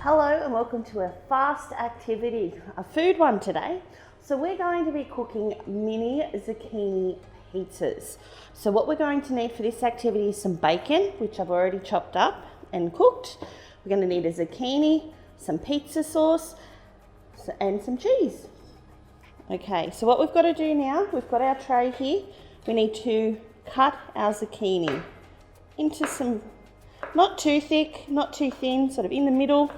Hello and welcome to a fast activity, a food one today. So we're going to be cooking mini zucchini pizzas. So what we're going to need for this activity is some bacon, which I've already chopped up and cooked. We're going to need a zucchini, some pizza sauce and some cheese. Okay, so what we've got to do now, we've got our tray here. We need to cut our zucchini into some, not too thick, not too thin, sort of in the middle.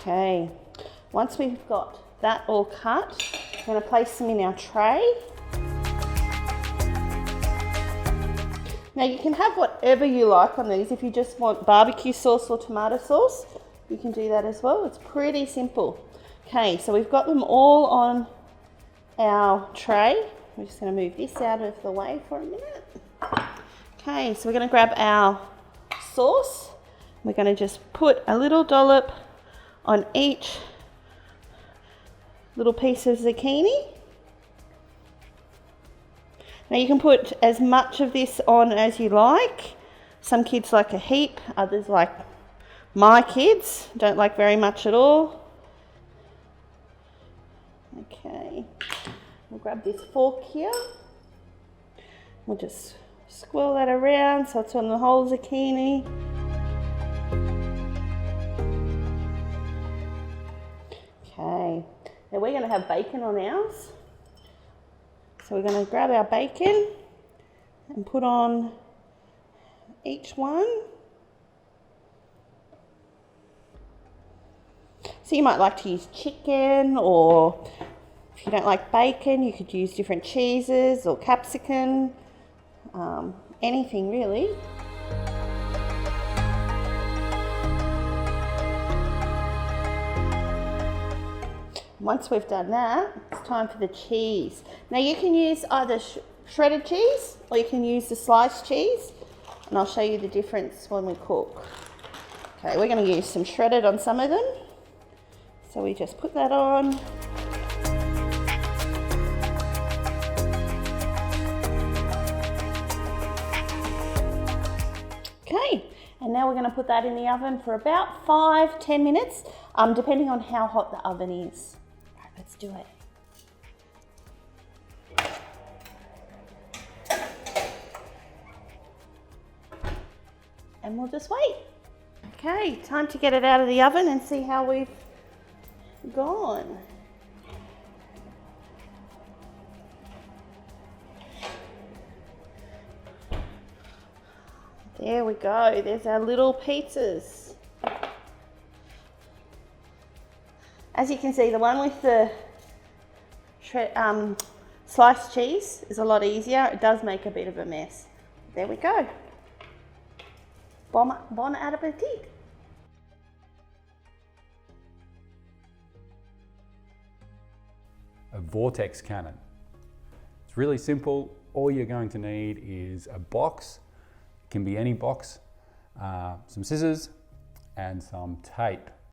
Okay, once we've got that all cut, we're going to place them in our tray. Now you can have whatever you like on these. If you just want barbecue sauce or tomato sauce, you can do that as well. It's pretty simple. Okay, so we've got them all on our tray. We're just going to move this out of the way for a minute. Okay, so we're going to grab our sauce. We're going to just put a little dollop on each little piece of zucchini. Now you can put as much of this on as you like. Some kids like a heap, others like my kids don't like very much at all. Okay, we'll grab this fork here. We'll just swirl that around so it's on the whole zucchini. Okay, now we're going to have bacon on ours. So we're going to grab our bacon and put on each one. So you might like to use chicken, or if you don't like bacon, you could use different cheeses or capsicum, anything really. Once we've done that, it's time for the cheese. Now you can use either shredded cheese or you can use the sliced cheese, and I'll show you the difference when we cook. Okay, we're going to use some shredded on some of them. So we just put that on. Okay, and now we're going to put that in the oven for about 5-10 minutes, depending on how hot the oven is. All right, let's do it. And we'll just wait. Okay, time to get it out of the oven and see how we've gone. There we go, there's our little pizzas. As you can see, the one with the sliced cheese is a lot easier. It does make a bit of a mess. There we go. Bon appetit. A vortex cannon. It's really simple. All you're going to need is a box. It can be any box, some scissors and some tape.